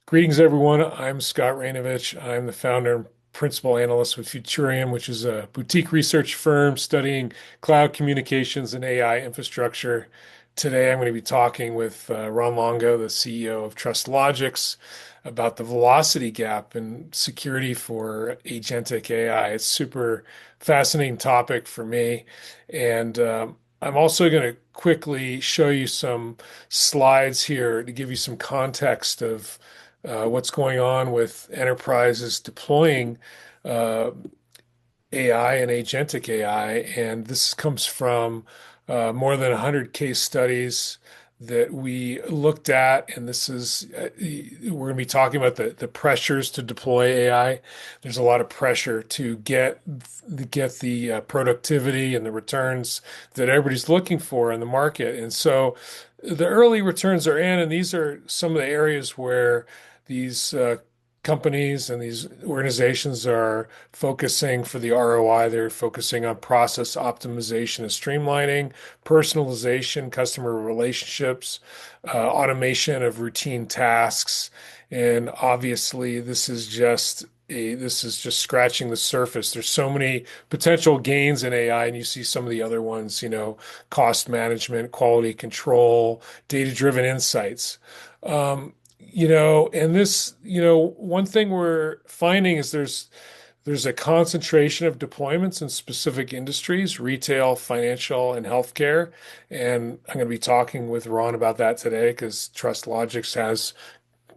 Greetings, everyone. I'm Scott Raynovich. I'm the founder and principal analyst with Futuriom, which is a boutique research firm studying cloud communications and AI infrastructure. Today, I'm going to be talking with Ron Longo, the CEO of TrustLogix, about the velocity gap in security for agentic AI. It's super fascinating topic for me, and I'm also going to quickly show you some slides here to give you some context of what's going on with enterprises deploying uh, AI and agentic AI. And this comes from more than 100 case studies that we looked at. And this is, we're going to be talking about the pressures to deploy AI. There's a lot of pressure to get the productivity and the returns that everybody's looking for in the market. And so the early returns are in, and these are some of the areas where these companies and these organizations are focusing for the ROI. They're focusing on process optimization and streamlining, personalization, customer relationships, automation of routine tasks. And obviously, this is just scratching the surface. There's so many potential gains in AI, and you see some of the other ones, cost management, quality control, data-driven insights. And this, one thing we're finding is there's a concentration of deployments in specific industries, retail, financial, and healthcare. And I'm going to be talking with Ron about that today because TrustLogix has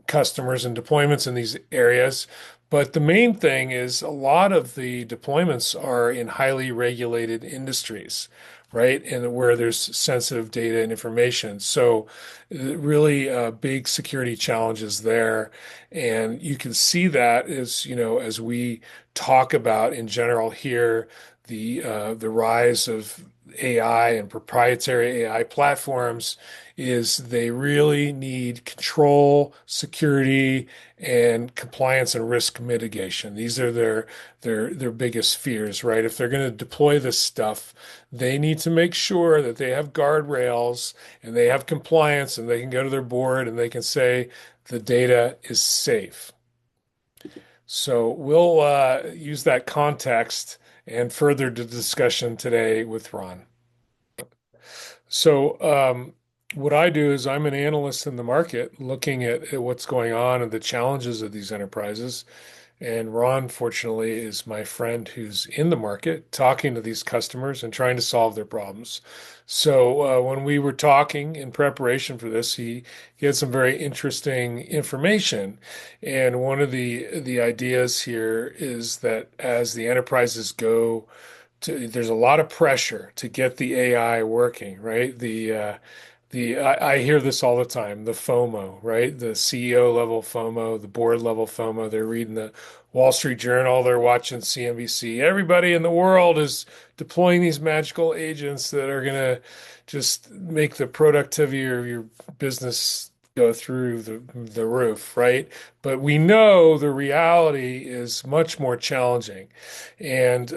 customers and deployments in these areas. But the main thing is a lot of the deployments are in highly regulated industries, right? And where there's sensitive data and information. So really big security challenges there. And you can see that as we talk about in general here, the rise of AI and proprietary AI platforms is they really need control, security, and compliance and risk mitigation. These are their biggest fears, right? If they're going to deploy this stuff, they need to make sure that they have guardrails and they have compliance and they can go to their board and they can say the data is safe. So we'll use that context and further the discussion today with Ron. So, what I do is I'm an analyst in the market looking at what's going on and the challenges of these enterprises. And Ron, fortunately, is my friend who's in the market talking to these customers and trying to solve their problems. So, when we were talking in preparation for this, he had some very interesting information. And one of the ideas here is that as the enterprises go there's a lot of pressure to get the AI working, right? I hear this all the time, the FOMO, right? The CEO level FOMO, the board level FOMO. They're reading the Wall Street Journal, they're watching CNBC. Everybody in the world is deploying these magical agents that are going to just make the productivity of your business go through the roof, right? But we know the reality is much more challenging. And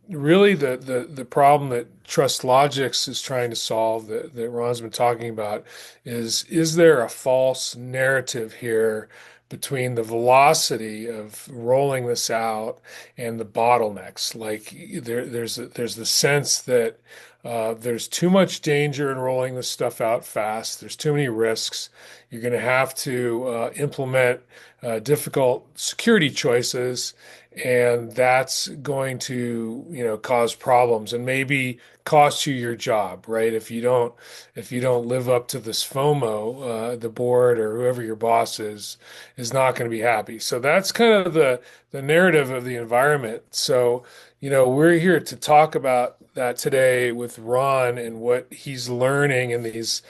really, the problem that TrustLogix is trying to solve, that Ron's been talking about, is there a false narrative here between the velocity of rolling this out and the bottlenecks? Like there's the sense that there's too much danger in rolling this stuff out fast. There's too many risks. You're going to have to implement difficult security choices, and that's going to, cause problems and maybe cost you your job, right? If you don't live up to this FOMO, the board or whoever your boss is not going to be happy. So that's kind of the narrative of the environment. So, we're here to talk about that today with Ron and what he's learning in these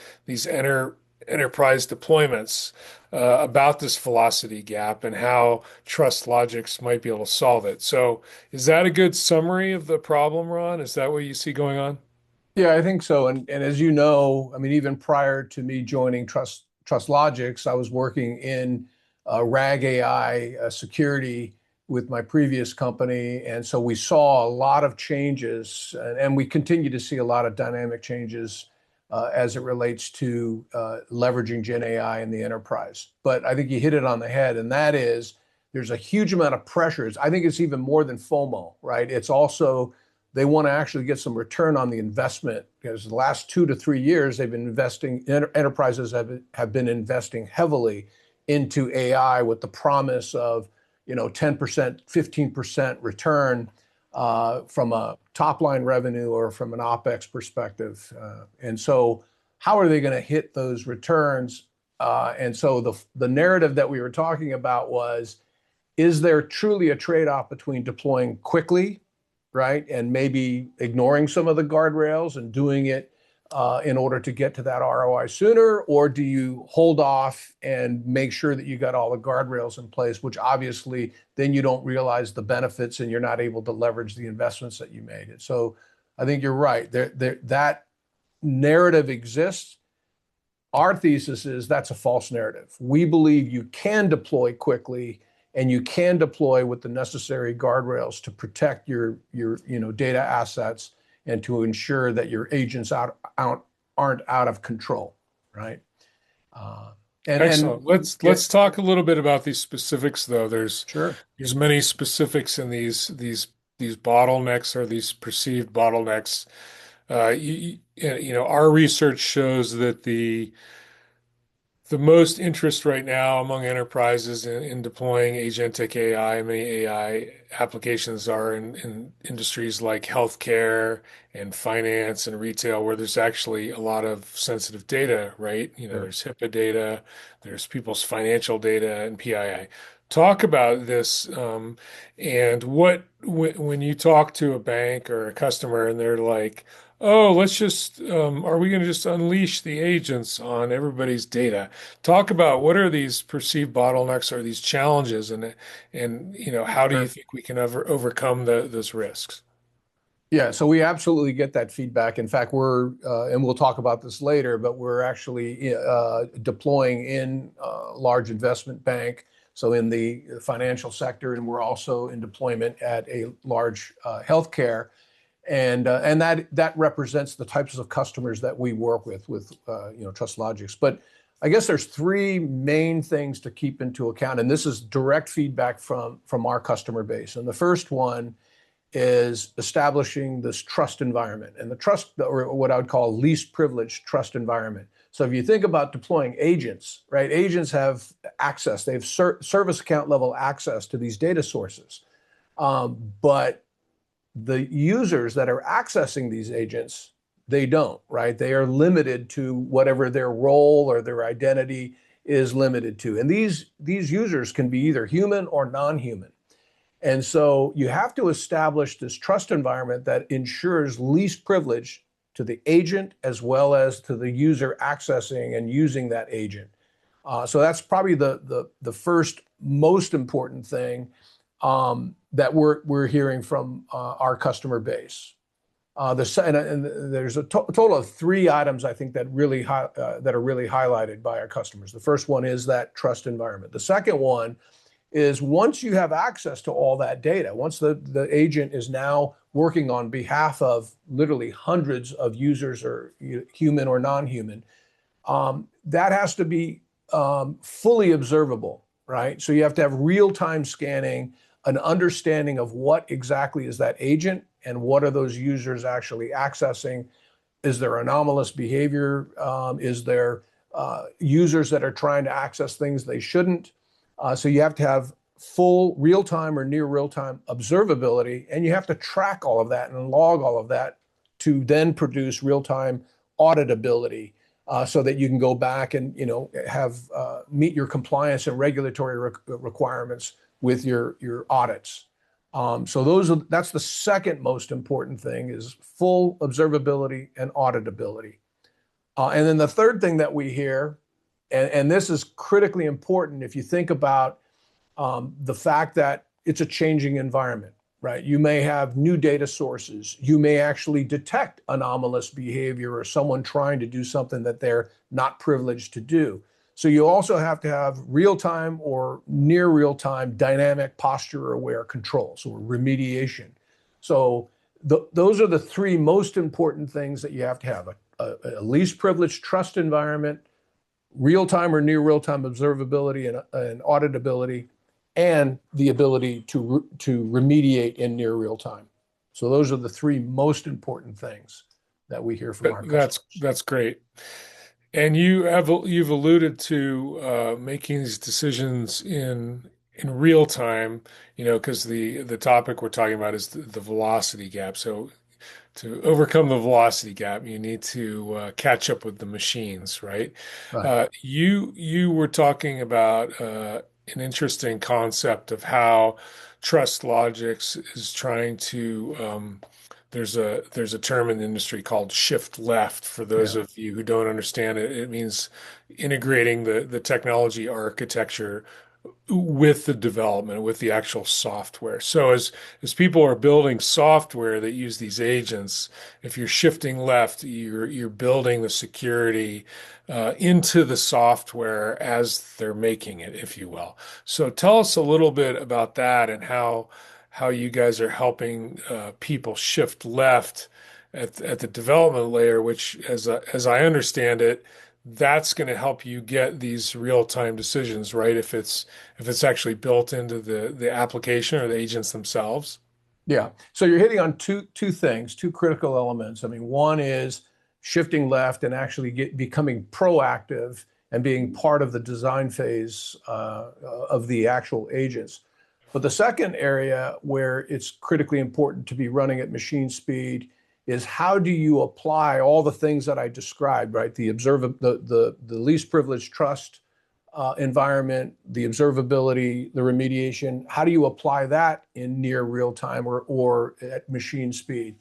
enterprise deployments about this velocity gap and how TrustLogix might be able to solve it. So, is that a good summary of the problem, Ron? Is that what you see going on? Yeah, I think so. And as you know, I mean, even prior to me joining TrustLogix, I was working in RAG AI security with my previous company. And so we saw a lot of changes, and we continue to see a lot of dynamic changes as it relates to leveraging Gen AI in the enterprise. But I think you hit it on the head, and that is there's a huge amount of pressures. I think it's even more than FOMO, right? It's also they want to actually get some return on the investment because the last 2 to 3 years they've been investing, enterprises have been investing heavily into AI with the promise of 10%, 15% return from a top line revenue or from an OpEx perspective. And so how are they going to hit those returns? And so the narrative that we were talking about was, is there truly a trade-off between deploying quickly, right, and maybe ignoring some of the guardrails and doing it in order to get to that ROI sooner? Or do you hold off and make sure that you got all the guardrails in place, which obviously then you don't realize the benefits and you're not able to leverage the investments that you made? And so I think you're right. That narrative exists. Our thesis is that's a false narrative. We believe you can deploy quickly and you can deploy with the necessary guardrails to protect your data assets and to ensure that your agents aren't out of control, right? Excellent. Let's talk a little bit about these specifics, though. Sure. There's many specifics in these bottlenecks or these perceived bottlenecks. Our research shows that the most interest right now among enterprises in deploying agentic AI, many AI applications are in industries like healthcare and finance and retail, where there's actually a lot of sensitive data, right? Sure. There's HIPAA data, there's people's financial data and PII. Talk about this, and when you talk to a bank or a customer and they're like, oh, are we going to just unleash the agents on everybody's data? Talk about what are these perceived bottlenecks or these challenges, and how do you Sure. think we can overcome those risks? Yeah, so we absolutely get that feedback. In fact, and we'll talk about this later, but we're actually deploying in a large investment bank, so in the financial sector, and we're also in deployment at a large healthcare. And that represents the types of customers that we work with TrustLogix. But I guess there's three main things to keep into account, and this is direct feedback from our customer base. And the first one is establishing this trust environment, and the trust, or what I would call least privileged trust environment. So if you think about deploying agents, right? Agents have access; they have service account level access to these data sources, but the users that are accessing these agents, they don't, right? They are limited to whatever their role or their identity is limited to. And these users can be either human or non-human. And so you have to establish this trust environment that ensures least privilege to the agent as well as to the user accessing and using that agent. So that's probably the first most important thing that we're hearing from our customer base. And there's a total of three items I think that are really highlighted by our customers. The first one is that trust environment. The second one is once you have access to all that data, once the agent is now working on behalf of literally hundreds of users, or human or non-human, that has to be fully observable, right? So you have to have real-time scanning, an understanding of what exactly is that agent and what are those users actually accessing. Is there anomalous behavior? Is there users that are trying to access things they shouldn't? So you have to have full real-time or near real-time observability, and you have to track all of that and log all of that to then produce real-time auditability, so that you can go back and have meet your compliance and regulatory requirements with your audits. So that's the second most important thing, is full observability and auditability. And then the third thing that we hear, and this is critically important if you think about the fact that it's a changing environment, right? You may have new data sources. You may actually detect anomalous behavior or someone trying to do something that they're not privileged to do. So you also have to have real-time or near real-time dynamic posture-aware controls, or remediation. So those are the three most important things that you have to have: a least privileged trust environment, real-time or near real-time observability and auditability, and the ability to remediate in near real time. So those are the three most important things that we hear from our customers. That's great. And you've alluded to making these decisions in real time, because the topic we're talking about is the velocity gap. So to overcome the velocity gap, you need to catch up with the machines, right? Right. You were talking about an interesting concept of how TrustLogix is trying to. There's a term in the industry called shift left. For those Yeah. of you who don't understand it, it means integrating the technology architecture with the development, with the actual software. So as people are building software that use these agents, if you're shifting left, you're building the security into the software as they're making it, if you will. So tell us a little bit about that and how you guys are helping people shift left at the development layer, which, as I understand it, that's going to help you get these real-time decisions, right? If it's actually built into the application or the agents themselves. Yeah. So you're hitting on two things, two critical elements. I mean, one is shifting left and actually becoming proactive and being part of the design phase of the actual agents. But the second area where it's critically important to be running at machine speed is how do you apply all the things that I described, right? The least privileged trust environment, the observability, the remediation. How do you apply that in near real time or at machine speed?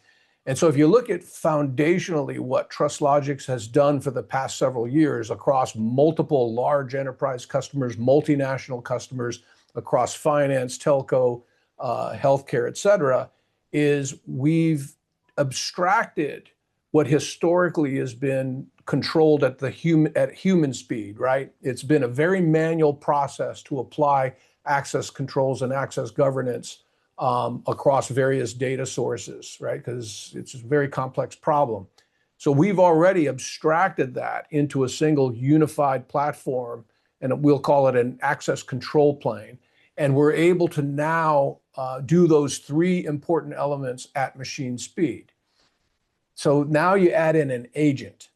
And so if you look at foundationally what TrustLogix has done for the past several years across multiple large enterprise customers, multinational customers, across finance, telco, healthcare, et cetera, is we've abstracted what historically has been controlled at human speed, right? It's been a very manual process to apply access controls and access governance across various data sources, right? Because it's a very complex problem. So we've already abstracted that into a single unified platform, and we'll call it an access control plane. And we're able to now do those three important elements at machine speed. So now you add in an agent.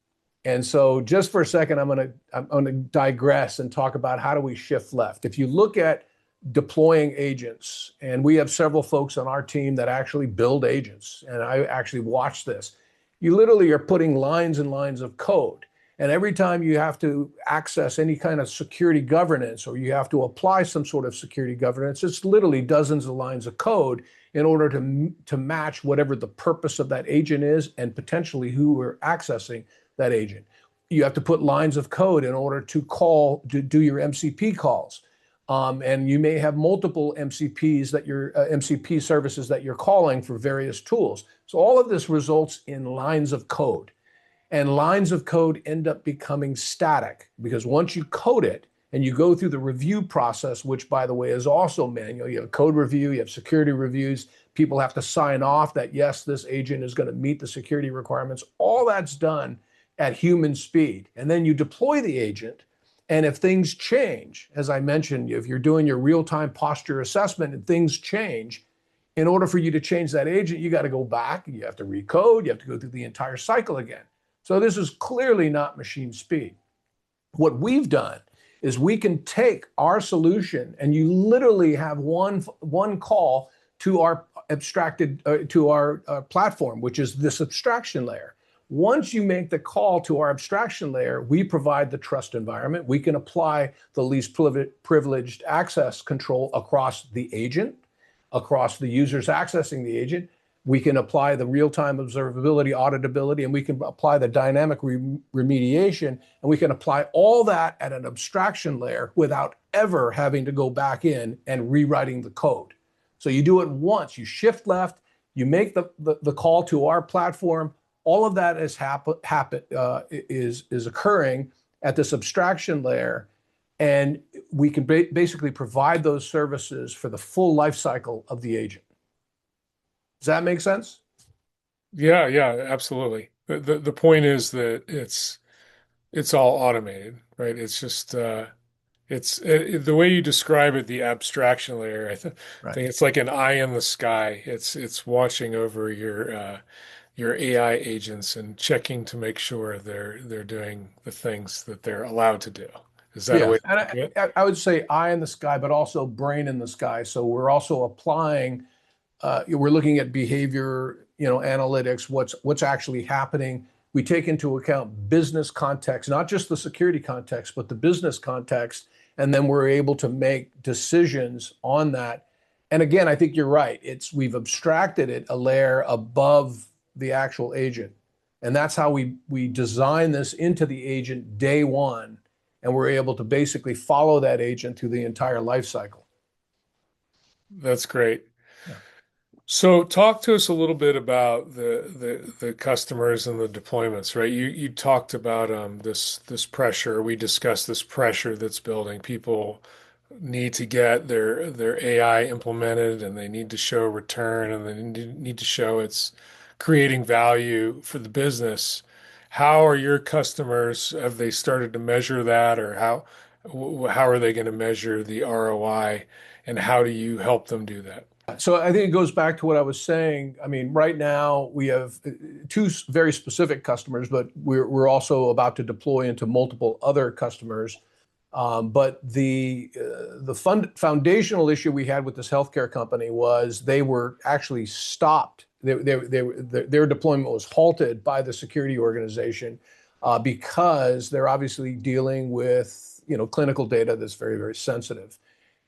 And so just for a second, I'm going to digress and talk about how do we shift left. If you look at deploying agents, and we have several folks on our team that actually build agents, and I actually watch this, you literally are putting lines and lines of code. And every time you have to access any kind of security governance or you have to apply some sort of security governance, it's literally dozens of lines of code in order to match whatever the purpose of that agent is and potentially who are accessing that agent. You have to put lines of code in order to do your MCP calls. And you may have multiple MCP services that you're calling for various tools. So all of this results in lines of code. And lines of code end up becoming static because once you code it and you go through the review process, which by the way is also manual, you have code review, you have security reviews, people have to sign off that yes, this agent is going to meet the security requirements. All that's done at human speed. And then you deploy the agent. And if things change, as I mentioned, if you're doing your real-time posture assessment and things change, in order for you to change that agent, you got to go back, you have to recode, you have to go through the entire cycle again. So this is clearly not machine speed. What we've done is we can take our solution and you literally have one call to our platform, which is this abstraction layer. Once you make the call to our abstraction layer, we provide the trust environment. We can apply the least privileged access control across the agent, across the users accessing the agent. We can apply the real-time observability, auditability, and we can apply the dynamic remediation, and we can apply all that at an abstraction layer without ever having to go back in and rewriting the code. So you do it once, you shift left, you make the call to our platform. All of that is occurring at this abstraction layer, and we can basically provide those services for the full life cycle of the agent. Does that make sense? Yeah, absolutely. The point is that it's all automated, right? It's just the way you describe it, the abstraction layer. Right. Think it's like an eye in the sky. It's watching over your AI agents and checking to make sure they're doing the things that they're allowed to do. Is that a Yeah, way to and think of it? I would say eye in the sky, but also brain in the sky. So we're also applying, we're looking at behavior, analytics, what's actually happening. We take into account business context, not just the security context, but the business context, and then we're able to make decisions on that. And again, I think you're right. We've abstracted it a layer above the actual agent, and that's how we design this into the agent day one, and we're able to basically follow that agent through the entire life cycle. That's great. Yeah. So talk to us a little bit about the customers and the deployments, right? You talked about this pressure. We discussed this pressure that's building. People need to get their AI implemented and they need to show return and they need to show it's creating value for the business. How are your customers, have they started to measure that or how are they going to measure the ROI and how do you help them do that? So I think it goes back to what I was saying. I mean, right now we have two very specific customers, but we're also about to deploy into multiple other customers. But the foundational issue we had with this healthcare company was they were actually stopped. Their deployment was halted by the security organization because they're obviously dealing with clinical data that's very, very sensitive.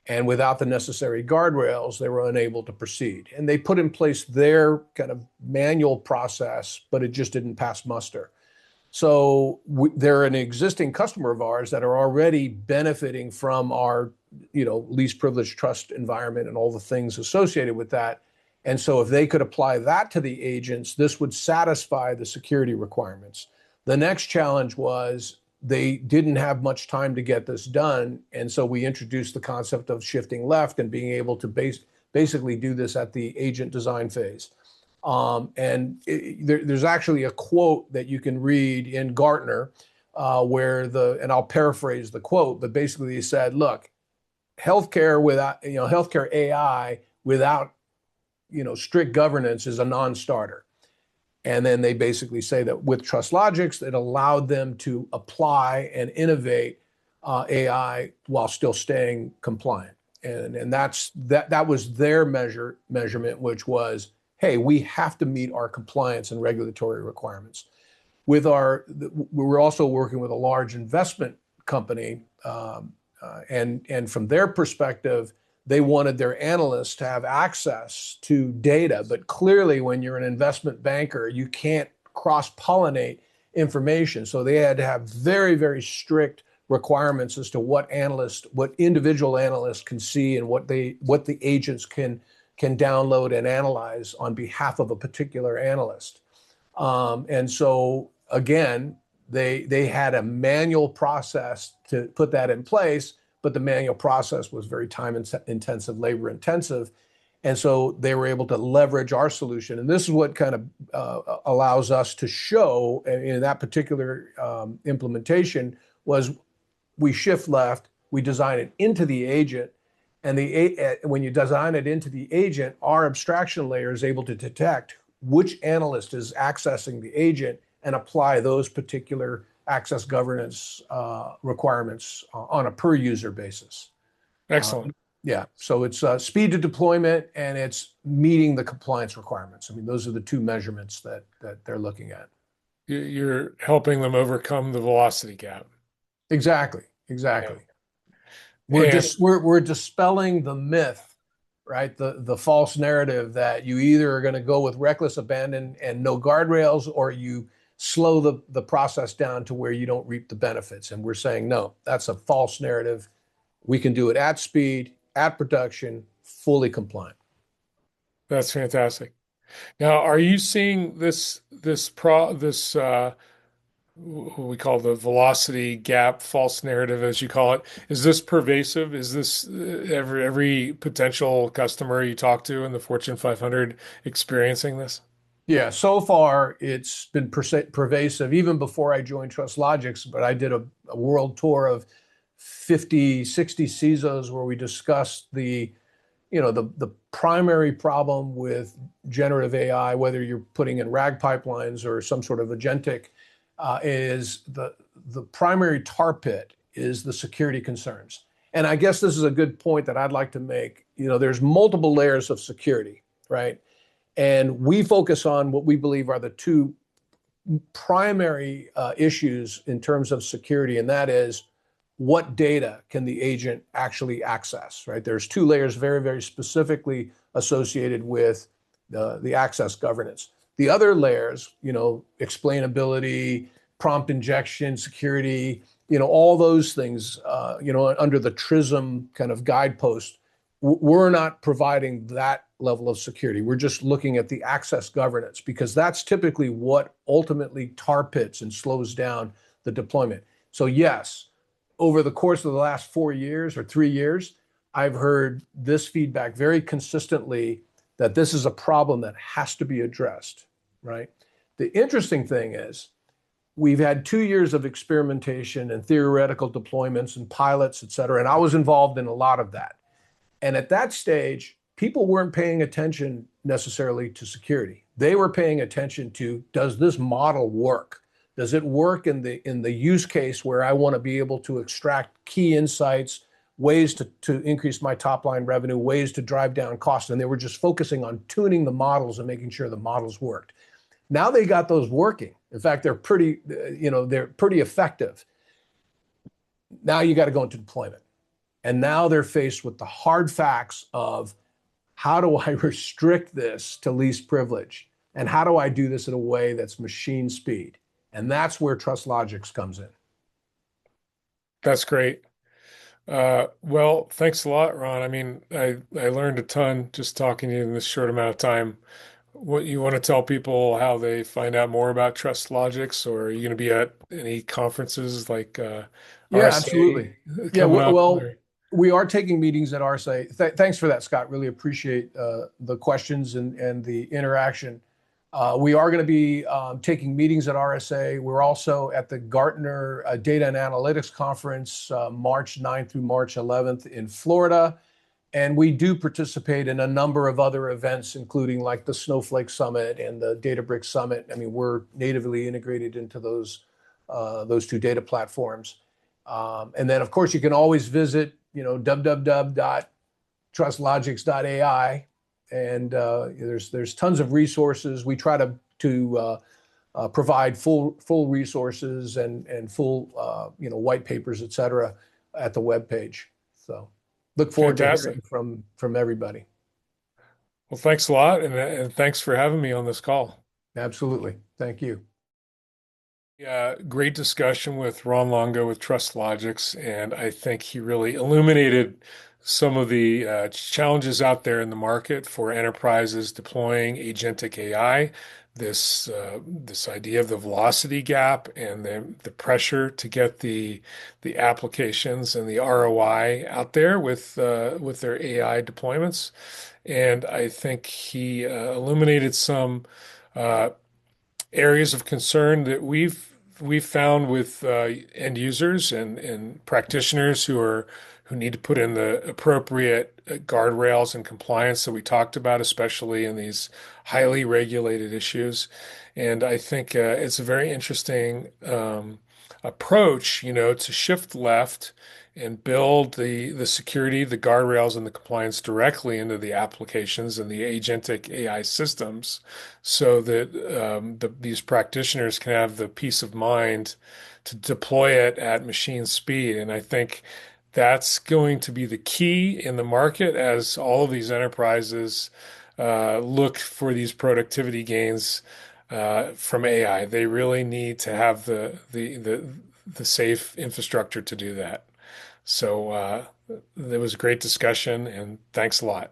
And without the necessary guardrails, they were unable to proceed. And they put in place their kind of manual process, but it just didn't pass muster. So they're an existing customer of ours that are already benefiting from our, least privileged trust environment and all the things associated with that. And so if they could apply that to the agents, this would satisfy the security requirements. The next challenge was they didn't have much time to get this done. And so we introduced the concept of shifting left and being able to basically do this at the agent design phase. There's actually a quote that you can read in Gartner and I'll paraphrase the quote, but basically he said, look, healthcare AI without, strict governance is a non-starter. And then they basically say that with TrustLogix, it allowed them to apply and innovate AI while still staying compliant. And that was their measurement, which was, hey, we have to meet our compliance and regulatory requirements. We're also working with a large investment company, and from their perspective, they wanted their analysts to have access to data. But clearly, when you're an investment banker, you can't cross-pollinate information. So they had to have very, very strict requirements as to what individual analysts can see and what the agents can download and analyze on behalf of a particular analyst. And so again, they had a manual process to put that in place, but the manual process was very time intensive, labor intensive. And so they were able to leverage our solution. And this is what kind of allows us to show in that particular implementation was we shift left, we design it into the agent. And when you design it into the agent, our abstraction layer is able to detect which analyst is accessing the agent and apply those particular access governance requirements on a per user basis. Uh, Excellent. yeah, so it's speed to deployment and it's meeting the compliance requirements. I mean, those are the two measurements that they're looking at. You're helping them overcome the velocity gap. Exactly, Yeah. exactly. And We're dispelling the myth, right? The false narrative that you either are going to go with reckless abandon and no guardrails, or you slow the process down to where you don't reap the benefits. And we're saying, no, that's a false narrative. We can do it at speed, at production, fully compliant. that's fantastic. Now, are you seeing this what we call the velocity gap, false narrative, as you call it? Is this pervasive? Is this every potential customer you talk to in the Fortune 500 experiencing this? Yeah, so far it's been pervasive even before I joined TrustLogix, but I did a world tour of 50, 60 CISOs where we discussed the primary problem with generative AI, whether you're putting in RAG pipelines or some sort of agentic, is the primary tar pit is the security concerns. And I guess this is a good point that I'd like to make. There's multiple layers of security, right? And we focus on what we believe are the two primary issues in terms of security, and that is what data can the agent actually access, right? There's two layers very, very specifically associated with the access governance. The other layers, explainability, prompt injection, security, all those things, under the TRISM kind of guidepost, we're not providing that level of security. We're just looking at the access governance because that's typically what ultimately tar pits and slows down the deployment. So yes, over the course of the last 4 years or 3 years, I've heard this feedback very consistently that this is a problem that has to be addressed, right? The interesting thing is we've had 2 years of experimentation and theoretical deployments and pilots, et cetera, and I was involved in a lot of that. And at that stage, people weren't paying attention necessarily to security. They were paying attention to, does this model work? Does it work in the use case where I want to be able to extract key insights, ways to increase my top line revenue, ways to drive down costs? And they were just focusing on tuning the models and making sure the models worked. Now they got those working. In fact, they're pretty effective. Now you got to go into deployment. And now they're faced with the hard facts of how do I restrict this to least privilege? And how do I do this in a way that's machine speed? And that's where TrustLogix comes in. That's great. Well, thanks a lot, Ron. I mean, I learned a ton just talking to you in this short amount of time. What you want to tell people how they find out more about TrustLogix, or are you going to be at any conferences like Yeah, RSA absolutely. Yeah, coming up? well, Or, we are taking meetings at RSA. Thanks for that, Scott. Really appreciate the questions and the interaction. We are going to be taking meetings at RSA. We're also at the Gartner Data and Analytics Conference, March 9th through March 11th in Florida. And we do participate in a number of other events, including like the Snowflake Summit and the Databricks Summit. I mean, we're natively integrated into those two data platforms. And then, of course, you can always visit, www.trustlogix.ai, and there's tons of resources. We try to provide full resources and full white papers, et cetera, at the web page. So look forward to fantastic. hearing from everybody. Well, thanks a lot, and thanks for having me on this call. Absolutely. Thank you. Yeah, great discussion with Ron Longo with TrustLogix, and I think he really illuminated some of the challenges out there in the market for enterprises deploying agentic AI. This idea of the velocity gap and the pressure to get the applications and the ROI out there with their AI deployments, and I think he illuminated some. Uh, Areas of concern that we've found with end users and practitioners who need to put in the appropriate guardrails and compliance that we talked about, especially in these highly regulated issues. And I think it's a very interesting approach, to shift left and build the security, the guardrails, and the compliance directly into the applications and the agentic AI systems, so that these practitioners can have the peace of mind to deploy it at machine speed. And I think that's going to be the key in the market as all of these enterprises look for these productivity gains from AI. They really need to have the safe infrastructure to do that. So it was a great discussion, and thanks a lot.